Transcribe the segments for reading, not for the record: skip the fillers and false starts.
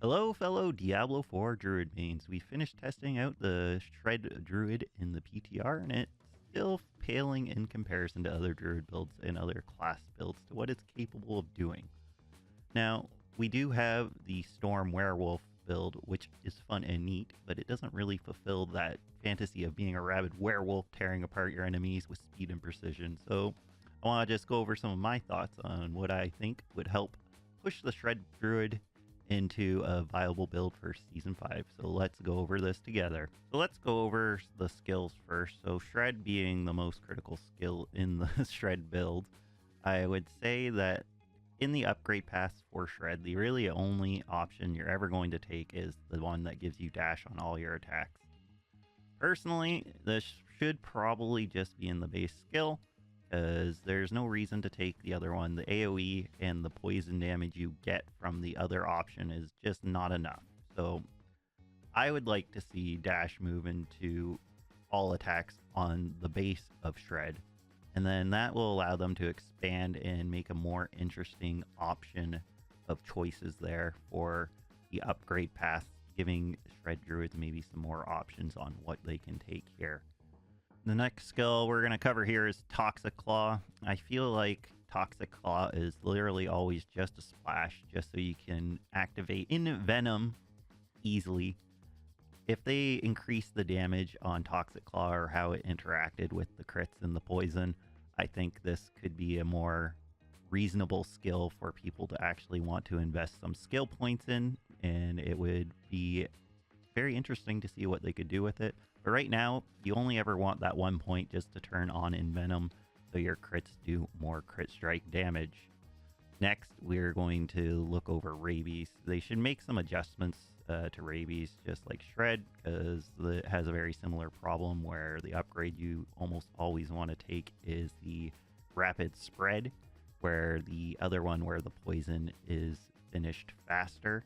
Hello, fellow Diablo 4 Druid mains. We finished testing out the Shred Druid in the PTR, and it's still paling in comparison to other Druid builds and other class builds to what it's capable of doing. Now, we do have the Storm Werewolf build, which is fun and neat, but it doesn't really fulfill that fantasy of being a rabid werewolf tearing apart your enemies with speed and precision. So I want to just go over some of my thoughts on what I think would help push the Shred Druid into a viable build for Season 5. So let's go over this together. So let's go over the skills first. So Shred being the most critical skill in the Shred build, I would say that in the upgrade path for Shred, the really only option you're ever going to take is the one that gives you dash on all your attacks. Personally, this should probably just be in the base skill, because there's no reason to take the other one. The AoE and the poison damage you get from the other option is just not enough. So I would like to see dash move into all attacks on the base of Shred, and then that will allow them to expand and make a more interesting option of choices there for the upgrade path, giving Shred Druids maybe some more options on what they can take here. The next skill we're going to cover here is Toxic Claw. I feel like Toxic Claw is literally always just a splash, just so you can activate Venom easily. If they increase the damage on Toxic Claw or how it interacted with the crits and the poison, I think this could be a more reasonable skill for people to actually want to invest some skill points in, and it would be very interesting to see what they could do with it. But right now, you only ever want that 1 point just to turn on Envenom, so your crits do more crit strike damage. Next, we're going to look over Rabies. They should make some adjustments to Rabies, just like Shred, because it has a very similar problem where the upgrade you almost always want to take is the Rapid Spread, where the other one where the poison is finished faster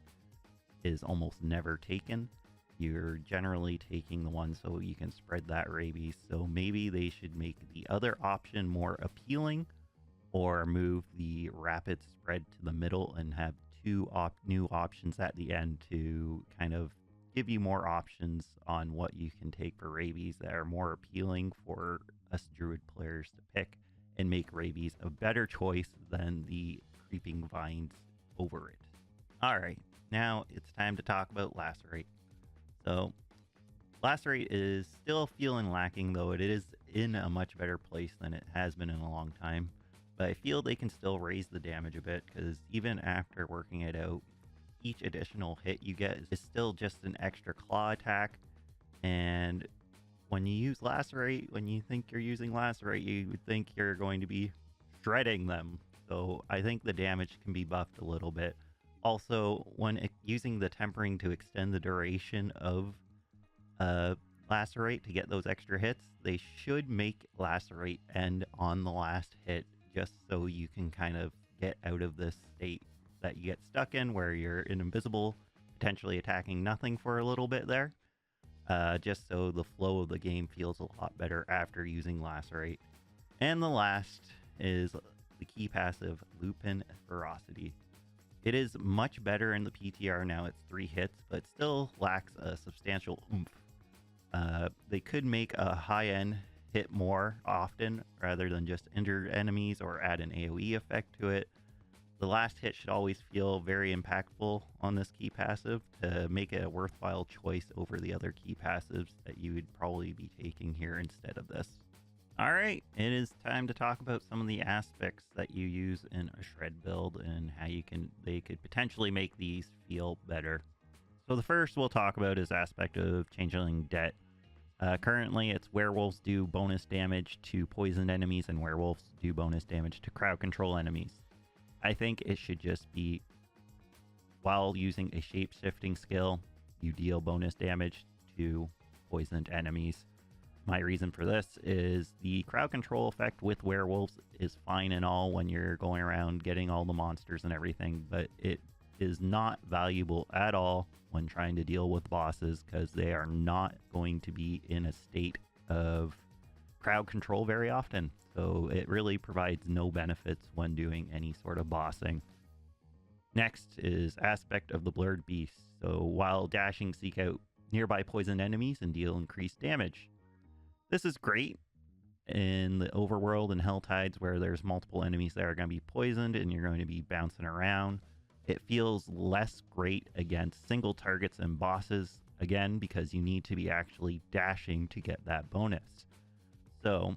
is almost never taken. You're generally taking the one so you can spread that rabies. So maybe they should make the other option more appealing, or move the rapid spread to the middle and have two new options at the end to kind of give you more options on what you can take for rabies that are more appealing for us Druid players to pick, and make rabies a better choice than the creeping vines over it. All right, now it's time to talk about Lacerate. So Lacerate is still feeling lacking, though it is in a much better place than it has been in a long time. But I feel they can still raise the damage a bit, because even after working it out, each additional hit you get is still just an extra claw attack. And when you use Lacerate, when you think you're using Lacerate, you would think you're going to be shredding them. So I think the damage can be buffed a little bit. Also, when using the tempering to extend the duration of Lacerate to get those extra hits, they should make Lacerate end on the last hit, just so you can kind of get out of this state that you get stuck in, where you're invisible, potentially attacking nothing for a little bit there, just so the flow of the game feels a lot better after using Lacerate. And the last is the key passive, Lupin Ferocity. It is much better in the PTR now. It's 3 hits, but still lacks a substantial oomph. They could make a high-end hit more often rather than just injured enemies, or add an AoE effect to it. The last hit should always feel very impactful on this key passive to make it a worthwhile choice over the other key passives that you would probably be taking here instead of this. All right, it is time to talk about some of the aspects that you use in a Shred build and how they could potentially make these feel better. So the first we'll talk about is aspect of Changeling Debt. Currently, it's werewolves do bonus damage to poisoned enemies, and werewolves do bonus damage to crowd control enemies. I think it should just be, while using a shape-shifting skill, you deal bonus damage to poisoned enemies. My reason for this is the crowd control effect with werewolves is fine and all when you're going around getting all the monsters and everything, but it is not valuable at all when trying to deal with bosses, because they are not going to be in a state of crowd control very often. So it really provides no benefits when doing any sort of bossing. Next is Aspect of the Blurred Beast. So while dashing, seek out nearby poisoned enemies and deal increased damage. This is great in the overworld and Hell Tides where there's multiple enemies that are going to be poisoned and you're going to be bouncing around. It feels less great against single targets and bosses, again, because you need to be actually dashing to get that bonus. So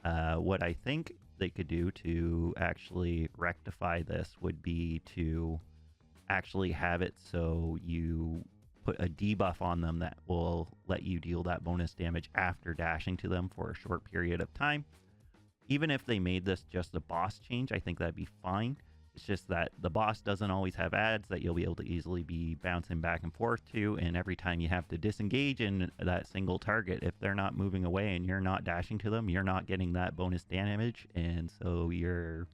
what I think they could do to actually rectify this would be to actually have it so you put a debuff on them that will let you deal that bonus damage after dashing to them for a short period of time. Even if they made this just a boss change, I think that'd be fine. It's just that the boss doesn't always have ads that you'll be able to easily be bouncing back and forth to, and every time you have to disengage in that single target, if they're not moving away and you're not dashing to them, you're not getting that bonus damage, and so you're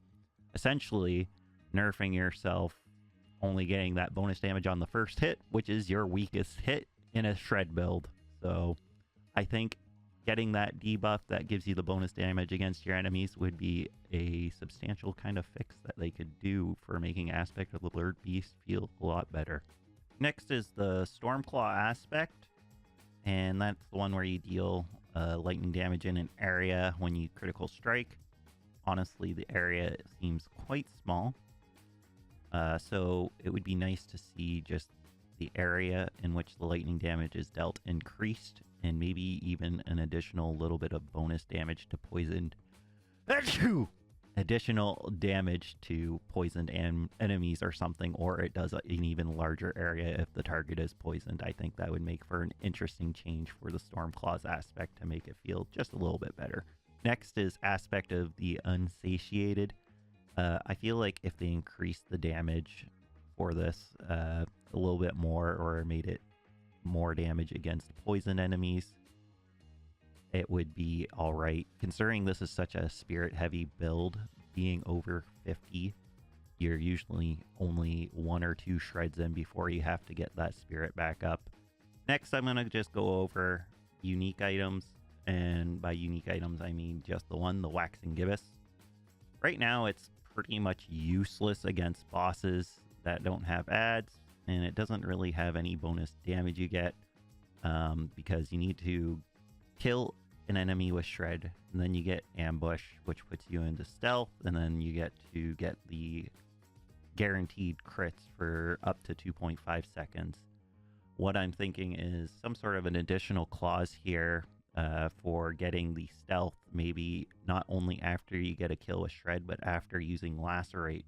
essentially nerfing yourself only getting that bonus damage on the first hit, which is your weakest hit in a shred build. So I think getting that debuff that gives you the bonus damage against your enemies would be a substantial kind of fix that they could do for making Aspect of the Blurred Beast feel a lot better. Next is the Stormclaw aspect, and that's the one where you deal lightning damage in an area when you critical strike. Honestly, the area seems quite small, so it would be nice to see just the area in which the lightning damage is dealt increased, and maybe even an additional little bit of bonus damage to poisoned. Additional damage to poisoned enemies or something, or it does an even larger area if the target is poisoned. I think that would make for an interesting change for the Stormclaw's aspect to make it feel just a little bit better. Next is Aspect of the Unsatiated. I feel like if they increased the damage for this a little bit more, or made it more damage against poison enemies, it would be all right. Considering this is such a spirit heavy build, being over 50, you're usually only 1 or 2 shreds in before you have to get that spirit back up. Next, I'm going to just go over unique items, and by unique items I mean just the one, the Waxing Gibbous. Right now it's pretty much useless against bosses that don't have ads, and it doesn't really have any bonus damage you get, because you need to kill an enemy with shred, and then you get ambush, which puts you into stealth, and then you get to get the guaranteed crits for up to 2.5 seconds. What I'm thinking is some sort of an additional clause here for getting the stealth, maybe not only after you get a kill with shred, but after using lacerate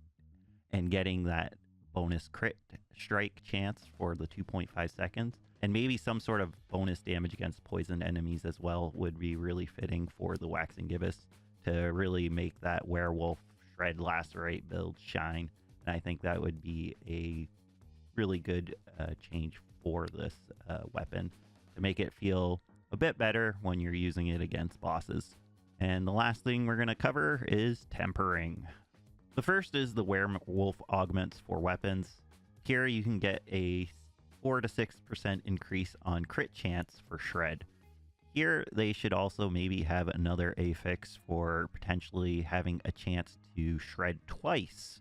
and getting that bonus crit strike chance for the 2.5 seconds. And maybe some sort of bonus damage against poisoned enemies as well would be really fitting for the Waxing Gibbous to really make that werewolf shred lacerate build shine. And I think that would be a really good change for this weapon to make it feel a bit better when you're using it against bosses. And the last thing we're going to cover is tempering. The first is the werewolf augments for weapons. Here you can get a 4 to 6% increase on crit chance for shred. Here they should also maybe have another affix for potentially having a chance to shred twice,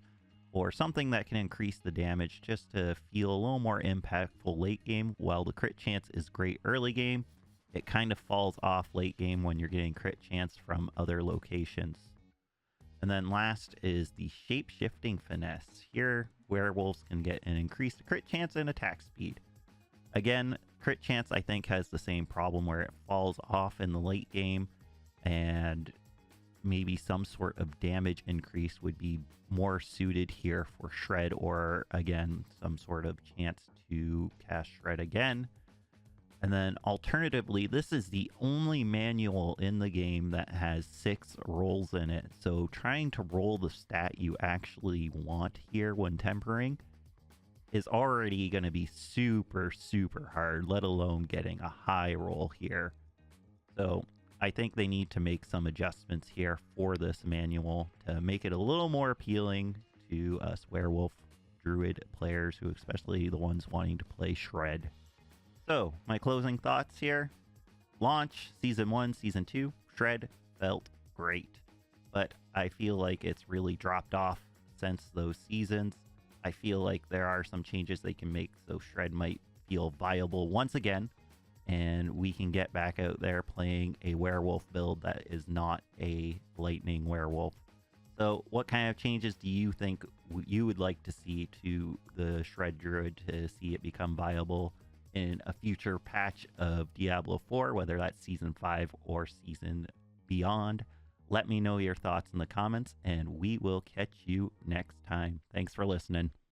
or something that can increase the damage just to feel a little more impactful late game. While the crit chance is great early game, it kind of falls off late game when you're getting crit chance from other locations. And then last is the shape-shifting finesse. Here, werewolves can get an increased crit chance and attack speed. Again, crit chance I think has the same problem where it falls off in the late game, and maybe some sort of damage increase would be more suited here for shred, or again, some sort of chance to cast shred again. And then alternatively, this is the only manual in the game that has 6 rolls in it. So trying to roll the stat you actually want here when tempering is already going to be super, super hard, let alone getting a high roll here. So I think they need to make some adjustments here for this manual to make it a little more appealing to us werewolf druid players, who especially the ones wanting to play shred. So, my closing thoughts here. Launch, Season 1, Season 2, Shred felt great. But I feel like it's really dropped off since those seasons. I feel like there are some changes they can make so Shred might feel viable once again, and we can get back out there playing a werewolf build that is not a lightning werewolf. So what kind of changes do you think you would like to see to the Shred Druid to see it become viable in a future patch of Diablo 4, whether that's Season 5 or Season beyond? Let me know your thoughts in the comments, and we will catch you next time. Thanks for listening.